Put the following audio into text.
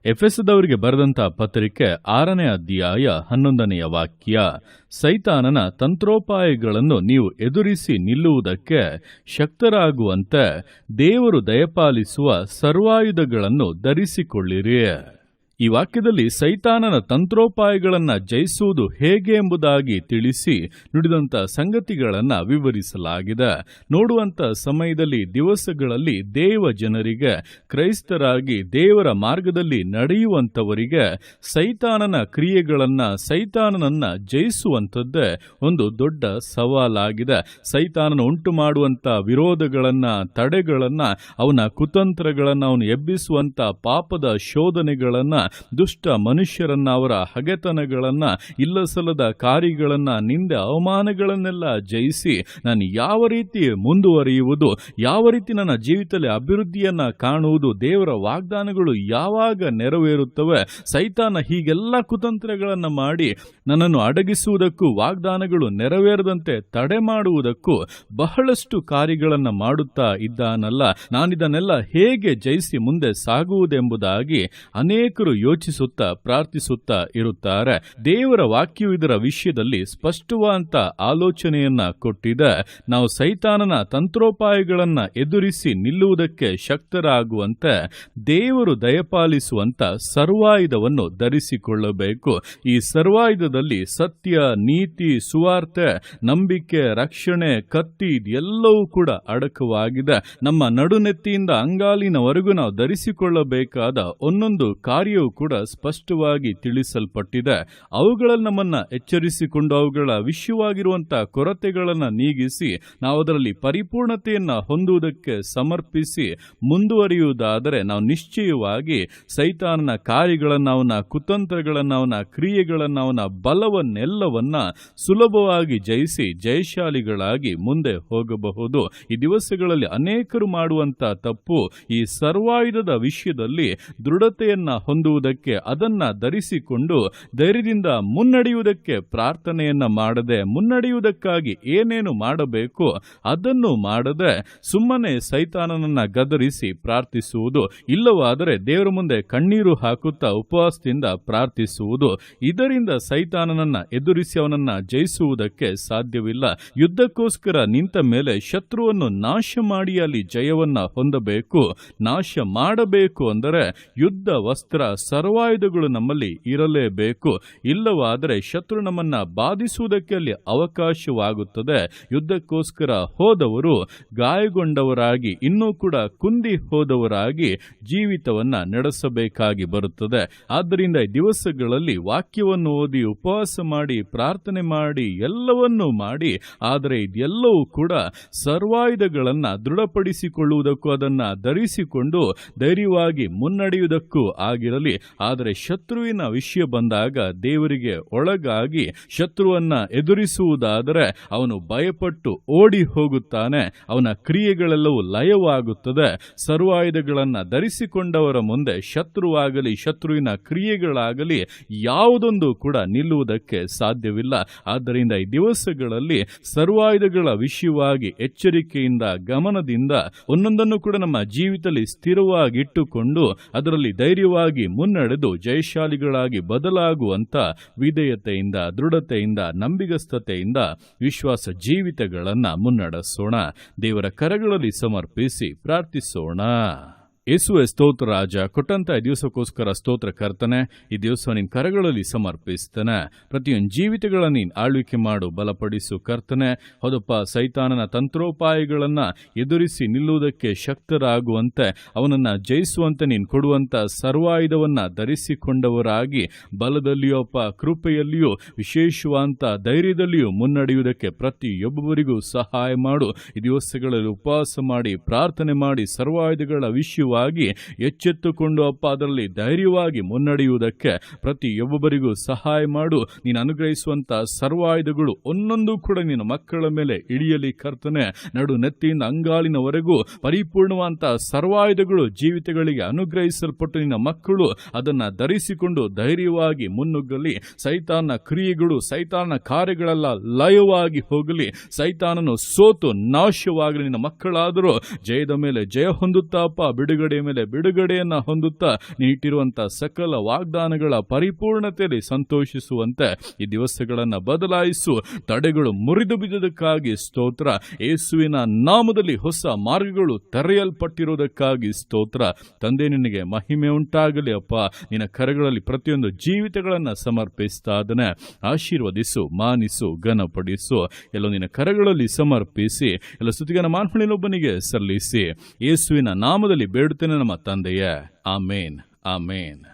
ಎಫೆಸದವರಿಗೆ ಬರೆದಂತ ಪತ್ರಿಕೆ 6ನೇ ಅಧ್ಯಾಯ 11ನೆಯ ವಾಕ್ಯ. ಸೈತಾನನ ತಂತ್ರೋಪಾಯಗಳನ್ನು ನೀವು ಎದುರಿಸಿ ನಿಲ್ಲುವುದಕ್ಕೆ ಶಕ್ತರಾಗುವಂತೆ ದೇವರು ದಯಪಾಲಿಸುವ ಸರ್ವಾಯುಧಗಳನ್ನು ಧರಿಸಿಕೊಳ್ಳಿರಿ. ಈ ವಾಕ್ಯದಲ್ಲಿ ಸೈತಾನನ ತಂತ್ರೋಪಾಯಗಳನ್ನು ಜಯಿಸುವುದು ಹೇಗೆ ಎಂಬುದಾಗಿ ತಿಳಿಸಿ ನುಡಿದಂಥ ಸಂಗತಿಗಳನ್ನು ವಿವರಿಸಲಾಗಿದೆ. ನೋಡುವಂಥ ಸಮಯದಲ್ಲಿ ದಿವಸಗಳಲ್ಲಿ ದೇವ ಜನರಿಗೆ, ಕ್ರೈಸ್ತರಾಗಿ ದೇವರ ಮಾರ್ಗದಲ್ಲಿ ನಡೆಯುವಂಥವರಿಗೆ ಸೈತಾನನ ಕ್ರಿಯೆಗಳನ್ನು, ಸೈತಾನನನ್ನು ಜಯಿಸುವಂಥದ್ದೇ ಒಂದು ದೊಡ್ಡ ಸವಾಲಾಗಿದೆ. ಸೈತಾನನ ಉಂಟು ಮಾಡುವಂಥ ವಿರೋಧಗಳನ್ನು, ತಡೆಗಳನ್ನು, ಅವನ ಕುತಂತ್ರಗಳನ್ನು, ಅವನು ಎಬ್ಬಿಸುವಂಥ ಪಾಪದ ಶೋಧನೆಗಳನ್ನು, ದುಷ್ಟ ಮನುಷ್ಯರನ್ನ, ಅವರ ಹಗೆತನಗಳನ್ನ, ಇಲ್ಲಸಲ್ಲದ ಕಾರ್ಯಗಳನ್ನ, ನಿಂದೆ ಅವಮಾನಗಳನ್ನೆಲ್ಲ ಜಯಿಸಿ ನಾನು ಯಾವ ರೀತಿ ಮುಂದುವರಿಯುವುದು, ಯಾವ ರೀತಿ ನನ್ನ ಜೀವಿತದಲ್ಲಿ ಅಭಿವೃದ್ಧಿಯನ್ನ ಕಾಣುವುದು, ದೇವರ ವಾಗ್ದಾನಗಳು ಯಾವಾಗ ನೆರವೇರುತ್ತವೆ, ಸೈತಾನ ಹೀಗೆಲ್ಲ ಕುತಂತ್ರಗಳನ್ನು ಮಾಡಿ ನನ್ನನ್ನು ಅಡಗಿಸುವುದಕ್ಕೂ, ವಾಗ್ದಾನಗಳು ನೆರವೇರದಂತೆ ತಡೆ ಮಾಡುವುದಕ್ಕೂ ಬಹಳಷ್ಟು ಕಾರ್ಯಗಳನ್ನು ಮಾಡುತ್ತಾ ಇದ್ದಾನಲ್ಲ, ನಾನಿದನ್ನೆಲ್ಲ ಹೇಗೆ ಜಯಿಸಿ ಮುಂದೆ ಸಾಗುವುದೆಂಬುದಾಗಿ ಅನೇಕರು ಯೋಚಿಸುತ್ತಾ ಪ್ರಾರ್ಥಿಸುತ್ತಾ ಇರುತ್ತಾರೆ. ದೇವರ ವಾಕ್ಯವು ಇದರ ವಿಷಯದಲ್ಲಿ ಸ್ಪಷ್ಟವಾದ ಆಲೋಚನೆಯನ್ನ ಕೊಟ್ಟಿದೆ. ನಾವು ಸೈತಾನನ ತಂತ್ರೋಪಾಯಗಳನ್ನ ಎದುರಿಸಿ ನಿಲ್ಲುವುದಕ್ಕೆ ಶಕ್ತರಾಗುವಂತೆ ದೇವರು ದಯಪಾಲಿಸುವಂತ ಸರ್ವಾಯುಧವನ್ನು ಧರಿಸಿಕೊಳ್ಳಬೇಕು. ಈ ಸರ್ವಾಯುಧದಲ್ಲಿ ಸತ್ಯ, ನೀತಿ, ಸುವಾರ್ತೆ, ನಂಬಿಕೆ, ರಕ್ಷಣೆ, ಕತ್ತಿ ಇದೆಲ್ಲವೂ ಕೂಡ ಅಡಕವಾಗಿದೆ. ನಮ್ಮ ನಡುನೆತ್ತಿಯಿಂದ ಅಂಗಾಲಿನವರೆಗೂ ನಾವು ಧರಿಸಿಕೊಳ್ಳಬೇಕಾದ ಒಂದೊಂದು ಕಾರ್ಯವು ಕೂಡ ಸ್ಪಷ್ಟವಾಗಿ ತಿಳಿಸಲ್ಪಟ್ಟಿದೆ. ಅವುಗಳಲ್ಲಿ ನಮ್ಮನ್ನ ಎಚ್ಚರಿಸಿಕೊಂಡು ಅವುಗಳ ವಿಷಯವಾಗಿರುವಂತಹ ಕೊರತೆಗಳನ್ನು ನೀಗಿಸಿ ನಾವು ಅದರಲ್ಲಿ ಪರಿಪೂರ್ಣತೆಯನ್ನ ಹೊಂದುವುದಕ್ಕೆ ಸಮರ್ಪಿಸಿ ಮುಂದುವರಿಯುವುದಾದರೆ ನಾವು ನಿಶ್ಚಯವಾಗಿ ಸೈತಾನನ ಕಾರ್ಯಗಳನ್ನು, ಅವನ ಕುತಂತ್ರಗಳನ್ನು, ಅವನ ಕ್ರಿಯೆಗಳನ್ನು, ಅವನ ಬಲವನ್ನೆಲ್ಲವನ್ನ ಸುಲಭವಾಗಿ ಜಯಿಸಿ ಜಯಶಾಲಿಗಳಾಗಿ ಮುಂದೆ ಹೋಗಬಹುದು. ಈ ದಿವಸಗಳಲ್ಲಿ ಅನೇಕರು ಮಾಡುವಂತ ತಪ್ಪು, ಈ ಸರ್ವಾಯುಧದ ವಿಷಯದಲ್ಲಿ ದೃಢತೆಯನ್ನ ಹೊಂದುವುದಕ್ಕೆ, ಅದನ್ನ ಧರಿಸಿಕೊಂಡು ಧೈರ್ಯದಿಂದ ಮುನ್ನಡೆಯುವುದಕ್ಕೆ ಪ್ರಾರ್ಥನೆಯನ್ನ ಮಾಡದೆ, ಮುನ್ನಡೆಯುವುದಕ್ಕಾಗಿ ಏನೇನು ಮಾಡಬೇಕು ಅದನ್ನು ಮಾಡದೆ ಸುಮ್ಮನೆ ಸೈತಾನನನ್ನ ಗದರಿಸಿ ಪ್ರಾರ್ಥಿಸುವುದು, ಇಲ್ಲವಾದರೆ ದೇವರ ಮುಂದೆ ಕಣ್ಣೀರು ಹಾಕುತ್ತಾ ಉಪವಾಸದಿಂದ ಪ್ರಾರ್ಥಿಸುವುದು, ಇದರಿಂದ ಸೈತಾನನನ್ನ ಎದುರಿಸಿ ಅವನನ್ನ ಜಯಿಸುವುದಕ್ಕೆ ಸಾಧ್ಯವಿಲ್ಲ. ಯುದ್ಧಕ್ಕೋಸ್ಕರ ನಿಂತ ಮೇಲೆ ಶತ್ರುವನ್ನು ನಾಶ ಮಾಡಿ ಅಲ್ಲಿ ಜಯವನ್ನ ಹೊಂದಬೇಕು. ನಾಶ ಮಾಡಬೇಕು ಅಂದರೆ ಯುದ್ಧ ವಸ್ತ್ರ, ಸರ್ವಾಯುಧಗಳು ನಮ್ಮಲ್ಲಿ ಇರಲೇಬೇಕು. ಇಲ್ಲವಾದರೆ ಶತ್ರು ನಮ್ಮನ್ನ ಬಾಧಿಸುವುದಕ್ಕೆ ಅಲ್ಲಿ ಅವಕಾಶವಾಗುತ್ತದೆ. ಯುದ್ಧಕ್ಕೋಸ್ಕರ ಹೋದವರು ಗಾಯಗೊಂಡವರಾಗಿ, ಇನ್ನೂ ಕೂಡ ಕುಂದಿ ಹೋದವರಾಗಿ ಜೀವಿತವನ್ನ ನಡೆಸಬೇಕಾಗಿ ಬರುತ್ತದೆ. ಆದ್ದರಿಂದ ಈ ದಿವಸಗಳಲ್ಲಿ ವಾಕ್ಯವನ್ನು ಓದಿ, ಉಪವಾಸ ಮಾಡಿ, ಪ್ರಾರ್ಥನೆ ಮಾಡಿ, ಎಲ್ಲವನ್ನೂ ಮಾಡಿ, ಆದರೆ ಇದೆಲ್ಲವೂ ಕೂಡ ಸರ್ವಾಯುಧಗಳನ್ನ ದೃಢಪಡಿಸಿಕೊಳ್ಳುವುದಕ್ಕೂ, ಅದನ್ನ ಧರಿಸಿಕೊಂಡು ಧೈರ್ಯವಾಗಿ ಮುನ್ನಡೆಯುವುದಕ್ಕೂ ಆಗಿರಲಿ. ಆದರೆ ಶತ್ರುವಿನ ವಿಷಯ ಬಂದಾಗ ದೇವರಿಗೆ ಒಳಗಾಗಿ ಶತ್ರುವನ್ನ ಎದುರಿಸುವುದಾದರೆ ಅವನು ಭಯಪಟ್ಟು ಓಡಿ ಹೋಗುತ್ತಾನೆ, ಅವನ ಕ್ರಿಯೆಗಳೆಲ್ಲವೂ ಲಯವಾಗುತ್ತದೆ. ಸರ್ವಾಯುಧಗಳನ್ನ ಧರಿಸಿಕೊಂಡವರ ಮುಂದೆ ಶತ್ರುವಾಗಲಿ, ಶತ್ರುವಿನ ಕ್ರಿಯೆಗಳಾಗಲಿ ಯಾವುದೊಂದು ಕೂಡ ನಿಲ್ಲುವುದಕ್ಕೆ ಸಾಧ್ಯವಿಲ್ಲ. ಆದ್ದರಿಂದ ಈ ದಿವಸಗಳಲ್ಲಿ ಸರ್ವಾಯುಧಗಳ ವಿಷಯವಾಗಿ ಎಚ್ಚರಿಕೆಯಿಂದ, ಗಮನದಿಂದ ಒಂದೊಂದನ್ನು ಕೂಡ ನಮ್ಮ ಜೀವಿತದಲ್ಲಿ ಸ್ಥಿರವಾಗಿಟ್ಟುಕೊಂಡು ಅದರಲ್ಲಿ ಧೈರ್ಯವಾಗಿ ಮುನ್ನಡೆದು ಜಯಶಾಲಿಗಳಾಗಿ ಬದಲಾಗುವಂತ ವಿಧೇಯತೆಯಿಂದ, ದೃಢತೆಯಿಂದ, ನಂಬಿಗಸ್ತತೆಯಿಂದ ವಿಶ್ವಾಸ ಜೀವಿತಗಳನ್ನು ಮುನ್ನಡೆಸೋಣ. ದೇವರ ಕರಗಳಲ್ಲಿ ಸಮರ್ಪಿಸಿ ಪ್ರಾರ್ಥಿಸೋಣ. ಯೇಸುವೆ ಸ್ತೋತ್ರ ರಾಜ, ಕೊಟ್ಟಂತ ಈ ದಿವಸಕ್ಕೋಸ್ಕರ ಸ್ತೋತ್ರ ಕರ್ತನೆ. ಈ ದಿವಸ ನಿನ್ನ ಕರಗಳಲ್ಲಿ ಸಮರ್ಪಿಸ್ತೇನೆ. ಪ್ರತಿಯೊಂದು ಜೀವಿತಗಳನ್ನು ನೀನು ಆಳ್ವಿಕೆ ಮಾಡು, ಬಲಪಡಿಸು ಕರ್ತನೆ. ಹೌದಪ್ಪ, ಸೈತಾನನ ತಂತ್ರೋಪಾಯಗಳನ್ನು ಎದುರಿಸಿ ನಿಲ್ಲುವುದಕ್ಕೆ ಶಕ್ತರಾಗುವಂತೆ, ಅವನನ್ನು ಜಯಿಸುವಂತೆ ನೀನು ಕೊಡುವಂಥ ಸರ್ವಾಯುಧವನ್ನು ಧರಿಸಿಕೊಂಡವರಾಗಿ ಬಲದಲ್ಲಿಯೋ ಅಪ್ಪ, ಕೃಪೆಯಲ್ಲಿಯೂ ವಿಶೇಷವಾದಂಥ ಧೈರ್ಯದಲ್ಲಿಯೂ ಮುನ್ನಡೆಯುವುದಕ್ಕೆ ಪ್ರತಿಯೊಬ್ಬರಿಗೂ ಸಹಾಯ ಮಾಡು. ಈ ದಿವಸಗಳಲ್ಲಿ ಉಪವಾಸ ಮಾಡಿ, ಪ್ರಾರ್ಥನೆ ಮಾಡಿ, ಸರ್ವಾಯುಧಗಳ ವಿಷಯ ಎಚ್ಚೆತ್ತುಕೊಂಡು ಅಪ್ಪ ಅದರಲ್ಲಿ ಧೈರ್ಯವಾಗಿ ಮುನ್ನಡೆಯುವುದಕ್ಕೆ ಪ್ರತಿಯೊಬ್ಬರಿಗೂ ಸಹಾಯ ಮಾಡು. ನೀನು ಅನುಗ್ರಹಿಸುವಂತ ಸರ್ವಾಯುಧಗಳು ಒಂದೊಂದು ಕೂಡ ನಿನ್ನ ಮಕ್ಕಳ ಮೇಲೆ ಇಳಿಯಲಿ ಕರ್ತನೆ. ನಡು ನೆತ್ತಿಯಿಂದ ಅಂಗಾಲಿನವರೆಗೂ ಪರಿಪೂರ್ಣವಂತ ಸರ್ವಾಯುಧಗಳು ಜೀವಿತಗಳಿಗೆ ಅನುಗ್ರಹಿಸಲ್ಪಟ್ಟು ನಿನ್ನ ಮಕ್ಕಳು ಅದನ್ನ ಧರಿಸಿಕೊಂಡು ಧೈರ್ಯವಾಗಿ ಮುನ್ನುಗ್ಗಲಿ. ಸೈತಾನ ಕ್ರಿಯೆಗಳು, ಸೈತಾನ ಕಾರ್ಯಗಳೆಲ್ಲ ಲಯವಾಗಿ ಹೋಗಲಿ. ಸೈತಾನನು ಸೋತು ನಾಶವಾಗಲಿ. ನಿನ್ನ ಮಕ್ಕಳಾದರೂ ಜಯದ ಮೇಲೆ ಜಯ ಹೊಂದುತ್ತಾಪ, ಬಿಡುಗಡೆ ಬಿಡುಗಡೆಯ ಮೇಲೆ ಬಿಡುಗಡೆಯನ್ನು ಹೊಂದುತ್ತಾ ನೀಟ್ಟಿರುವಂಥ ಸಕಲ ವಾಗ್ದಾನಗಳ ಪರಿಪೂರ್ಣತೆಯಲ್ಲಿ ಸಂತೋಷಿಸುವಂತೆ ಈ ದಿವಸಗಳನ್ನು ಬದಲಾಯಿಸು. ತಡೆಗಳು ಮುರಿದು ಬಿದ್ದದಕ್ಕಾಗಿ ಸ್ತೋತ್ರ. ಯೇಸುವಿನ ನಾಮದಲ್ಲಿ ಹೊಸ ಮಾರ್ಗಗಳು ತೆರೆಯಲ್ಪಟ್ಟಿರುವುದಕ್ಕಾಗಿ ಸ್ತೋತ್ರ. ತಂದೆ, ನಿನಗೆ ಮಹಿಮೆ ಉಂಟಾಗಲಿ ಅಪ್ಪ. ನಿನ್ನ ಕರಗಳಲ್ಲಿ ಪ್ರತಿಯೊಂದು ಜೀವಿತಗಳನ್ನು ಸಮರ್ಪಿಸ್ತಾ ಅದನ್ನ ಆಶೀರ್ವದಿಸು, ಮಾನಿಸು, ಘನಪಡಿಸು. ಎಲ್ಲ ನಿನ್ನ ಕರಗಳಲ್ಲಿ ಸಮರ್ಪಿಸಿ ಎಲ್ಲ ಸ್ತುತಿಗಾನ ಮಾನ್ಪಣಿನೊಬ್ಬನಿಗೆ ಸಲ್ಲಿಸಿ ಯೇಸುವಿನ ನಾಮದಲ್ಲಿ ಬೇಡುತ್ತೇನೆ ನಮ್ಮ ತಂದೆಯೇ. ಆಮೇನ್, ಆಮೇನ್.